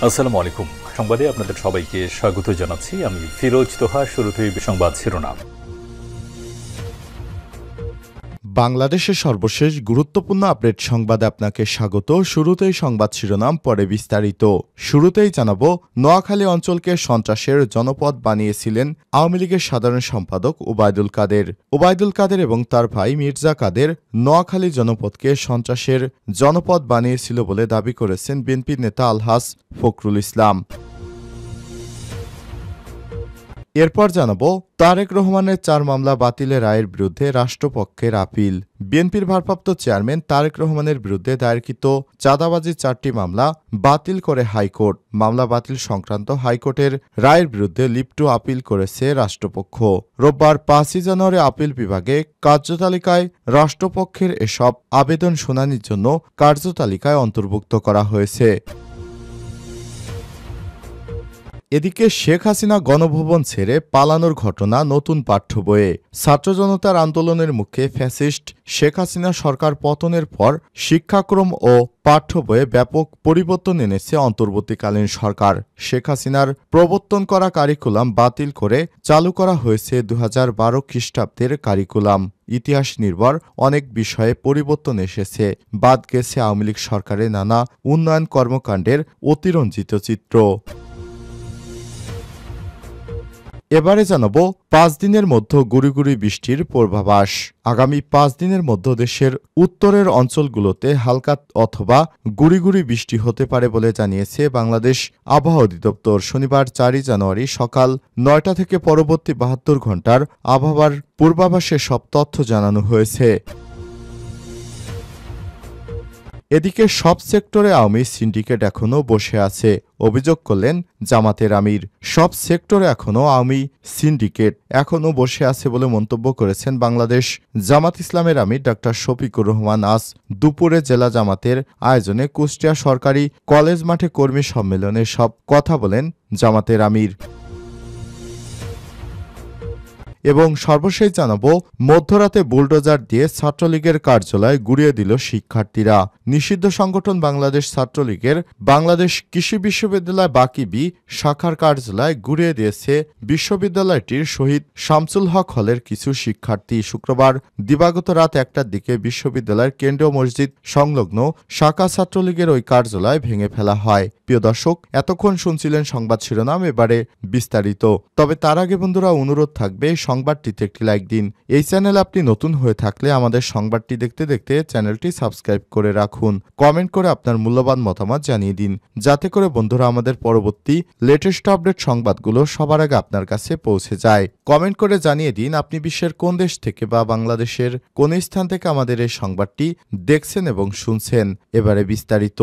আসসালামু আলাইকুম। সংবাদে আপনাদের সবাইকে স্বাগত জানাচ্ছি। আমি ফিরোজ তোহা। শুরুতেই সংবাদ শিরোনাম। বাংলাদেশের সর্বশেষ গুরুত্বপূর্ণ আপডেট সংবাদে আপনাকে স্বাগত। শুরুতেই সংবাদ শিরোনাম, পরে বিস্তারিত। শুরুতেই জানাব, নোয়াখালী অঞ্চলকে সন্ত্রাসের জনপদ বানিয়েছিলেন আওয়ামী লীগের সাধারণ সম্পাদক ওবায়দুল কাদের। ওবায়দুল কাদের এবং তার ভাই মির্জা কাদের নোয়াখালী জনপদকে সন্ত্রাসের জনপদ বানিয়েছিল বলে দাবি করেছেন বিএনপির নেতা আলহাজ ফখরুল ইসলাম। এরপর জানাব, তারেক রহমানের 4 মামলা বাতিলের রায়ের বিরুদ্ধে রাষ্ট্রপক্ষের আপিল। বিএনপির ভারপ্রাপ্ত চেয়ারম্যান তারেক রহমানের বিরুদ্ধে দায়েরকৃত চাঁদাবাজির 4টি মামলা বাতিল করে হাইকোর্ট। মামলা বাতিল সংক্রান্ত হাইকোর্টের রায়ের বিরুদ্ধে লিপ্ট আপিল করেছে রাষ্ট্রপক্ষ। রোববার 5 জানুয়ারি আপিল বিভাগে কার্যতালিকায় রাষ্ট্রপক্ষের এসব আবেদন শুনানির জন্য কার্যতালিকায় অন্তর্ভুক্ত করা হয়েছে। এদিকে শেখ হাসিনা গণভবন ছেড়ে পালানোর ঘটনা নতুন পাঠ্য বইয়ে। ছাত্র জনতার আন্দোলনের মুখে ফ্যাসিস্ট শেখ হাসিনা সরকার পতনের পর শিক্ষাক্রম ও পাঠ্য বইয়ে ব্যাপক পরিবর্তন এনেছে অন্তর্বর্তীকালীন সরকার। শেখ হাসিনার প্রবর্তন করা কারিকুলাম বাতিল করে চালু করা হয়েছে 2012 খ্রিস্টাব্দের কারিকুলাম। ইতিহাস নির্ভর অনেক বিষয়ে পরিবর্তন এসেছে। বাদ গেছে আওয়ামী লীগ সরকারের নানা উন্নয়ন কর্মকাণ্ডের অতিরঞ্জিত চিত্র। এবারে জানাবো, 5 দিনের মধ্যে গুড়ি গুড়ি বৃষ্টির পূর্বাভাস। আগামী 5 দিনের মধ্যে দেশের উত্তরের অঞ্চলগুলোতে হালকা অথবা গুড়ি গুড়ি বৃষ্টি হতে পারে বলে জানিয়েছে বাংলাদেশ আবহাওয়া অধিদপ্তর। শনিবার 4 জানুয়ারি সকাল 9টা থেকে পরবর্তী 72 ঘণ্টার আবহাওয়ার পূর্বাভাসে সব তথ্য জানানো হয়েছে। এদিকে সব সেক্টরে আওয়ামী সিন্ডিকেট এখনও বসে আছে, অভিযোগ করলেন জামাতের আমির। সব সেক্টরে এখনও আওয়ামী সিন্ডিকেট এখনও বসে আছে বলে মন্তব্য করেছেন বাংলাদেশ জামাত ইসলামের আমির ডা শফিকুর রহমান। আজ দুপুরে জেলা জামাতের আয়োজনে কুষ্টিয়া সরকারি কলেজ মাঠে কর্মী সম্মেলনে সব কথা বলেন জামাতের আমির। এবং সর্বশেষ জানাবো, মধ্যরাতে বুলডোজার দিয়ে ছাত্রলীগের কার্যালয় গুড়িয়ে দিল শিক্ষার্থীরা। নিষিদ্ধ সংগঠন বাংলাদেশ ছাত্রলীগের বাংলাদেশ কৃষি বিশ্ববিদ্যালয় বাকিবি শাখার কার্যালয় গুড়িয়ে দিয়েছে বিশ্ববিদ্যালয়টির শহীদ শামসুল হক হলের কিছু শিক্ষার্থী। শুক্রবার দিবাগত রাত 1টার দিকে বিশ্ববিদ্যালয়ের কেন্দ্রীয় মসজিদ সংলগ্ন শাখা ছাত্রলীগের ওই কার্যালয় ভেঙে ফেলা হয়। প্রিয় দর্শক, এতক্ষণ শুনছিলেন সংবাদ শিরোনাম, এবারে বিস্তারিত। তবে তার আগে বন্ধুরা, অনুরোধ থাকবে সংবাদটিতে একটি লাইক দিন। এই চ্যানেলে আপনি নতুন হয়ে থাকলে আমাদের সংবাদটি দেখতে দেখতে চ্যানেলটি সাবস্ক্রাইব করে রাখুন। কমেন্ট করে আপনার মূল্যবান মতামত জানিয়ে দিন, যাতে করে বন্ধুরা আমাদের পরবর্তী লেটেস্ট আপডেট সংবাদগুলো সবার আগে আপনার কাছে পৌঁছে যায়। কমেন্ট করে জানিয়ে দিন আপনি বিশ্বের কোন দেশ থেকে বা বাংলাদেশের কোন স্থান থেকে আমাদের এই সংবাদটি দেখছেন এবং শুনছেন। এবারে বিস্তারিত।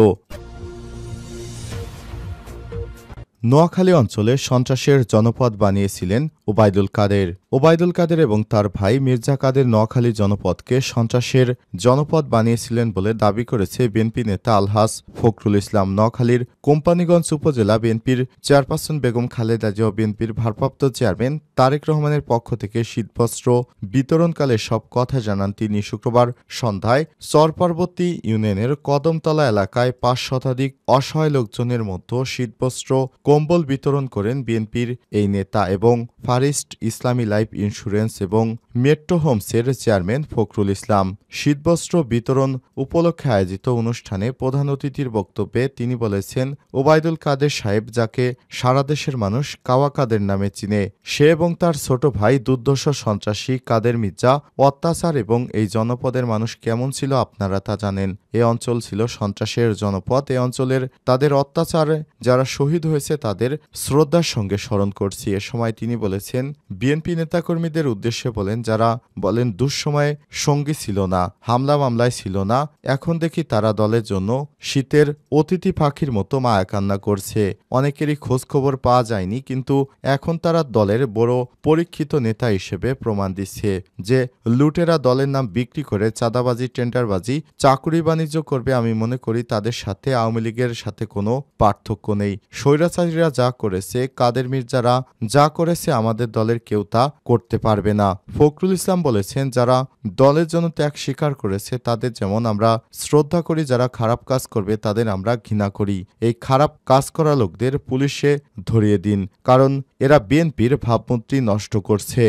নোয়াখালী অঞ্চলে সন্ত্রাসের জনপদ বানিয়েছিলেন ওবায়দুল কাদের। ওবায়দুল কাদের এবং তার ভাই মির্জা কাদের নোয়াখালী জনপদকে সন্ত্রাসের জনপদ বানিয়েছিলেন বলে দাবি করেছে বিএনপি নেতা আলহাজ ফখরুল ইসলাম। নোয়াখালীর কোম্পানীগঞ্জ উপজেলা বিএনপির চেয়ারপারসন বেগম খালেদা জিয়া ও বিএনপির ভারপ্রাপ্ত চেয়ারম্যান তারেক রহমানের পক্ষ থেকে শীতবস্ত্র বিতরণকালে সব কথা জানান তিনি। শুক্রবার সন্ধ্যায় চরপার্বতী ইউনিয়নের কদমতলা এলাকায় 5 শতাধিক অসহায় লোকজনের মধ্যে শীতবস্ত্র কম্বল বিতরণ করেন বিএনপির এই নেতা এবং ফারিস্ট ইসলামী লাইফ ইন্স্যুরেন্স এবং মেট্রো হোমসের চেয়ারম্যান ফখরুল ইসলাম। শীতবস্ত্র বিতরণ উপলক্ষে আয়োজিত অনুষ্ঠানে প্রধান অতিথির বক্তব্যে তিনি বলেছেন, ওবায়দুল কাদের সাহেব, যাকে সারা দেশের মানুষ কাওয়া কাদের নামে চিনে, সে এবং তার ছোট ভাই দুর্ধর্ষ সন্ত্রাসী কাদের মির্জা অত্যাচার এবং এই জনপদের মানুষ কেমন ছিল আপনারা তা জানেন। এ অঞ্চল ছিল সন্ত্রাসের জনপদ। এ অঞ্চলের তাদের অত্যাচারে যারা শহীদ হয়েছে তাদের শ্রদ্ধার সঙ্গে স্মরণ করছি। এ সময় তিনি বলেছেন, বিএনপি নেতাকর্মীদের উদ্দেশ্যে বলেন, যারা বলেন দুঃসময়ে সঙ্গী ছিল না, হামলা মামলায় ছিল না, এখন দেখি তারা দলের জন্য শীতের অতিথি পাখির মতো মায়া কান্না করছে। অনেকেরই খোঁজ খবর পাওয়া যায়নি, কিন্তু এখন তারা দলের বড় পরীক্ষিত নেতা হিসেবে প্রমাণ দিচ্ছে যে লুটেরা দলের নাম বিক্রি করে চাঁদাবাজি, টেন্ডারবাজি, চাকুরি বাণিজ্য করবে। আমি মনে করি তাদের সাথে আওয়ামী লীগের সাথে কোনো পার্থক্য নেই। স্বৈরাচারী সন্ত্রাসীরা যা করেছে, কাদের মির্জারা যা করেছে, আমাদের দলের কেউ তা করতে পারবে না। ফখরুল ইসলাম বলেছেন, যারা দলের জন্য ত্যাগ স্বীকার করেছে তাদের যেমন আমরা শ্রদ্ধা করি, যারা খারাপ কাজ করবে তাদের আমরা ঘৃণা করি। এই খারাপ কাজ করা লোকদের পুলিশে ধরিয়ে দিন, কারণ এরা বিএনপির ভাবমূর্তি নষ্ট করছে।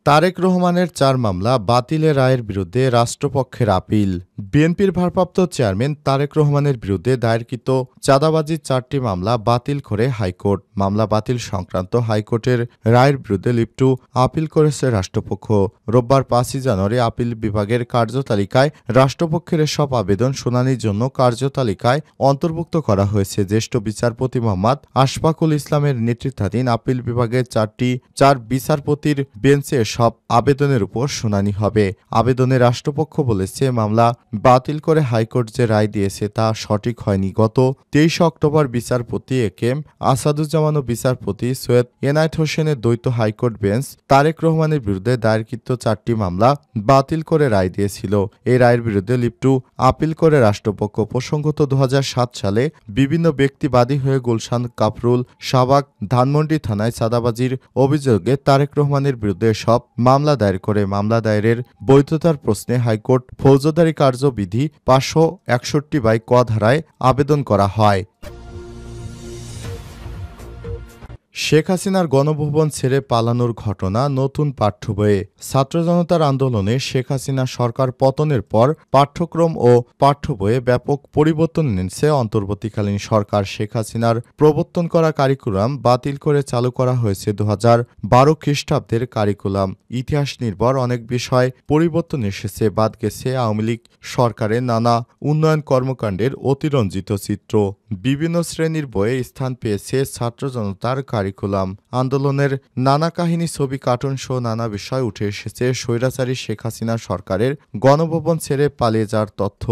তারেক রহমানের 4 মামলা বাতিলের রায়ের বিরুদ্ধে রাষ্ট্রপক্ষের আপিল। বিএনপির ভারপ্রাপ্ত চেয়ারম্যান তারেক রহমানের বিরুদ্ধে দায়েরকৃত চাঁদাবাজির 4টি মামলা বাতিল করে হাইকোর্ট। মামলা বাতিল সংক্রান্ত হাইকোর্টের রায়ের বিরুদ্ধে লিপ্টু আপিল করেছে রাষ্ট্রপক্ষ। রোববার 5 জানুয়ারি আপিল বিভাগের কার্যতালিকায় রাষ্ট্রপক্ষের এসব আবেদন শুনানির জন্য কার্যতালিকায় অন্তর্ভুক্ত করা হয়েছে। জ্যেষ্ঠ বিচারপতি মোহাম্মদ আশফাকুল ইসলামের নেতৃত্বাধীন আপিল বিভাগের 4 বিচারপতির বেঞ্চে সব আবেদনের উপর শুনানি হবে। আবেদনে রাষ্ট্রপক্ষ বলেছে, মামলা বাতিল করে হাইকোর্ট যে রায় দিয়েছে তা সঠিক হয়নি। গত 23 অক্টোবর বিচারপতি একেএম আসাদুজ্জামান ও বিচারপতি সৈয়দ এনায়েত হোসেনের দ্বৈত হাইকোর্ট বেঞ্চ তারেক রহমানের বিরুদ্ধে দায়েরকৃত 4টি মামলা বাতিল করে রায় দিয়েছিল। এই রায়ের বিরুদ্ধে লিপ্টু আপিল করে রাষ্ট্রপক্ষ। প্রসঙ্গত 2007 সালে বিভিন্ন ব্যক্তি বাদী হয়ে গুলশান, কাফরুল, শাহবাগ, ধানমন্ডি থানায় চাঁদাবাজির অভিযোগে তারেক রহমানের বিরুদ্ধে সব মামলা দায়ের করে। মামলা দায়েরের বৈধতার প্রশ্নে হাইকোর্ট ফৌজদারি কার্যবিধি 561/ক ধারায় আবেদন করা হয়। শেখ হাসিনার গণভবন ছেড়ে পালানোর ঘটনা নতুন পাঠ্য বইয়ে। ছাত্র জনতার আন্দোলনে শেখ হাসিনা সরকার পতনের পর পাঠ্যক্রম ও পাঠ্য বইয়ে ব্যাপক পরিবর্তন এনেছে অন্তর্বর্তীকালীন সরকার। শেখ হাসিনার প্রবর্তন করা কারিকুলাম বাতিল করে চালু করা হয়েছে 2012 খ্রিস্টাব্দের কারিকুলাম। ইতিহাস নির্ভর অনেক বিষয় পরিবর্তন এসেছে, বাদ গেছে আওয়ামী লীগ সরকারের নানা উন্নয়ন কর্মকাণ্ডের অতিরঞ্জিত চিত্র। বিভিন্ন শ্রেণীর বইয়ে স্থান পেয়েছে ছাত্র জনতার কারিকুলাম। আন্দোলনের নানা কাহিনী, ছবি, কার্টুন সহ নানা বিষয় উঠে এসেছে। স্বৈরাচারী শেখ হাসিনা সরকারের গণভবন ছেড়ে পালিয়ে যাওয়ার তথ্য।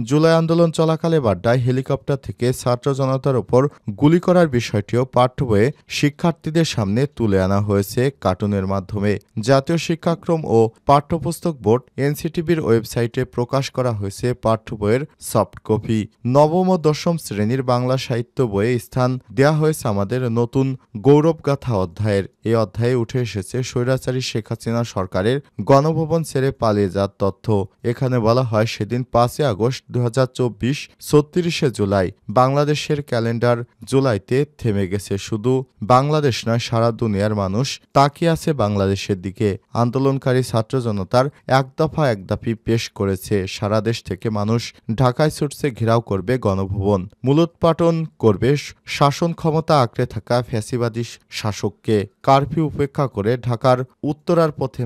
জুলাই আন্দোলন চলাকালে বাড্ডায় হেলিকপ্টার থেকে ছাত্র জনতার ওপর গুলি করার বিষয়টিও পাঠ্য বইয়ে শিক্ষার্থীদের সামনে তুলে আনা হয়েছে কার্টুনের মাধ্যমে। জাতীয় শিক্ষাক্রম ও পাঠ্যপুস্তক বোর্ড এনসিটিবির ওয়েবসাইটে প্রকাশ করা হয়েছে পাঠ্য বইয়ের সফট কপি। নবম ও দশম শ্রেণীর বাংলা সাহিত্য বইয়ে স্থান দেয়া হয়েছে আমাদের নতুন গৌরবগাথা অধ্যায়ের। এই অধ্যায়ে উঠে এসেছে স্বৈরাচারী শেখ হাসিনা সরকারের গণভবন ছেড়ে পালিয়ে যাওয়ার তথ্য। এখানে বলা হয়, সেদিন 5 আগস্ট 2024 36 জুলাই। বাংলাদেশের ক্যালেন্ডার জুলাইতে থেমে গেছে। শুধু বাংলাদেশ নয়, সারা দুনিয়ার মানুষ তাকিয়ে আছে বাংলাদেশের দিকে। আন্দোলনকারী ছাত্র জনতার এক দফা এক দাবি পেশ করেছে। সারা দেশ থেকে মানুষ ঢাকায় ছুটছে, ঘেরাও করবে গণভবন, মূলোৎপাটন করবে শাসন ক্ষমতা আঁকড়ে থাকা ফ্যাসিবাদী শাসককে। কারফিউ উপেক্ষা করে ঢাকার উত্তরার পথে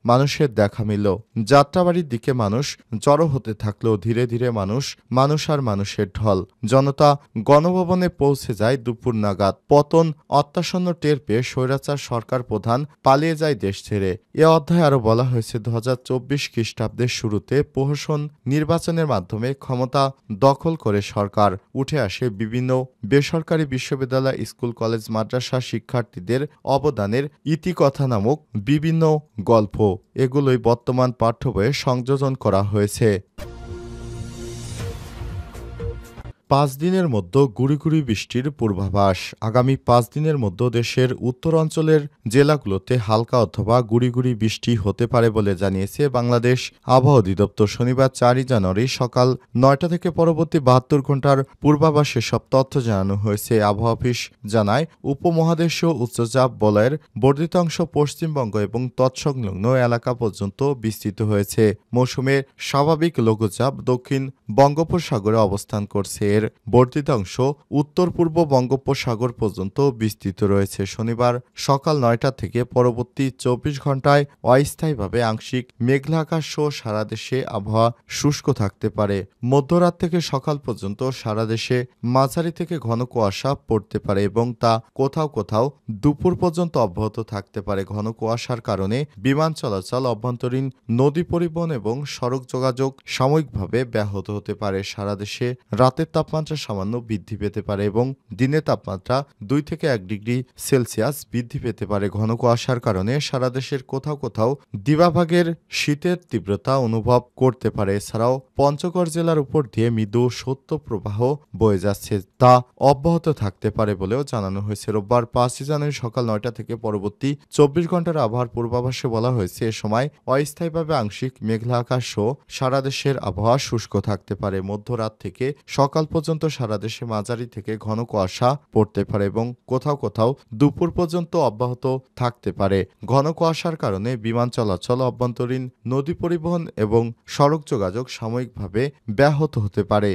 মানুষের দেখা মিলল। যাত্রাবাড়ির দিকে মানুষ জড়ো হতে থাকলো। ধীরে ধীরে মানুষ আর মানুষের ঢল। জনতা গণভবনে পৌঁছে যায় দুপুর নাগাদ। পতন অত্যাসন্ন টের পেয়ে স্বৈরাচার সরকার প্রধান পালিয়ে যায় দেশ ছেড়ে। এ অধ্যায়ে আরও বলা হয়েছে, 2024 খ্রিস্টাব্দের শুরুতে প্রহসন নির্বাচনের মাধ্যমে ক্ষমতা দখল করে সরকার। উঠে আসে বিভিন্ন বেসরকারি বিশ্ববিদ্যালয়, স্কুল, কলেজ, মাদ্রাসা শিক্ষার্থীদের অবদানের ইতিকথা নামক বিভিন্ন গল্প। এগুলোই বর্তমান পাঠ্য বইয়ে সংযোজন করা হয়েছে। 5 দিনের মধ্যে গুড়ি গুড়ি বৃষ্টির পূর্বাভাস। আগামী 5 দিনের মধ্যে দেশের উত্তরাঞ্চলের জেলাগুলোতে হালকা অথবা গুড়ি গুড়ি বৃষ্টি হতে পারে বলে জানিয়েছে বাংলাদেশ আবহাওয়া অধিদপ্তর। শনিবার 4 জানুয়ারি সকাল 9টা থেকে পরবর্তী 72 ঘন্টার পূর্বাভাসে সব তথ্য জানানো হয়েছে। আবহাওয়া অফিস জানায়, উপমহাদেশীয় উচ্চচাপ বলয়ের বর্ধিত অংশ পশ্চিমবঙ্গ এবং তৎসংলগ্ন এলাকা পর্যন্ত বিস্তৃত হয়েছে। মৌসুমের স্বাভাবিক লঘুচাপ দক্ষিণ বঙ্গোপসাগরে অবস্থান করছে। এর বর্ধিত অংশ উত্তর পূর্ব বঙ্গোপসাগর পর্যন্ত বিস্তৃত রয়েছে। শনিবার সকাল 9টা থেকে পরবর্তী 24 ঘন্টায় অস্থায়ীভাবে আংশিক মেঘলা আকাশ সহ সারা দেশে আবহাওয়া শুষ্ক থাকতে পারে। মধ্যরাত থেকে সকাল পর্যন্ত সারা দেশে মাঝারি থেকে ঘন কুয়াশা পড়তে পারে এবং তা কোথাও কোথাও দুপুর পর্যন্ত অব্যাহত থাকতে পারে। ঘন কুয়াশার কারণে বিমান চলাচল, অভ্যন্তরীণ নদী পরিবহন এবং সড়ক যোগাযোগ সাময়িকভাবে ব্যাহত হতে পারে। সারা দেশে রাতের তাপমাত্রা সামান্য বৃদ্ধি পেতে পারে এবং দিনের তাপমাত্রা 2 থেকে 1 ডিগ্রি সেলসিয়াস বৃদ্ধি পেতে পারে। ঘন কুয়াশার কারণে সারা দেশের কোথাও কোথাও দিবাভাগের শীতের তীব্রতা অনুভব করতে পারে। এছাড়াও পঞ্চগড় জেলার উপর দিয়ে মৃদু শৈত্যপ্রবাহ বয়ে যাচ্ছে, তা অব্যাহত থাকতে পারে বলেও জানানো হয়েছে। রোববার 5 জানুয়ারি সকাল 9টা থেকে পরবর্তী 24 ঘন্টার আবহাওয়ার পূর্বাভাসে বলা হয়েছে, এ সময় অস্থায়ীভাবে আংশিক মেঘলা আকাশ সহ সারা দেশের আবহাওয়া শুষ্ক থাকতে পারে। মধ্যরাত থেকে সকাল পর্যন্ত সারা দেশে মাঝারি থেকে ঘন কুয়াশা পড়তে পারে এবং কোথাও কোথাও দুপুর পর্যন্ত অব্যাহত থাকতে পারে। ঘন কুয়াশার কারণে বিমান চলাচল, অভ্যন্তরীণ নদী পরিবহন এবং সড়ক যোগাযোগ সাময়িকভাবে ব্যাহত হতে পারে।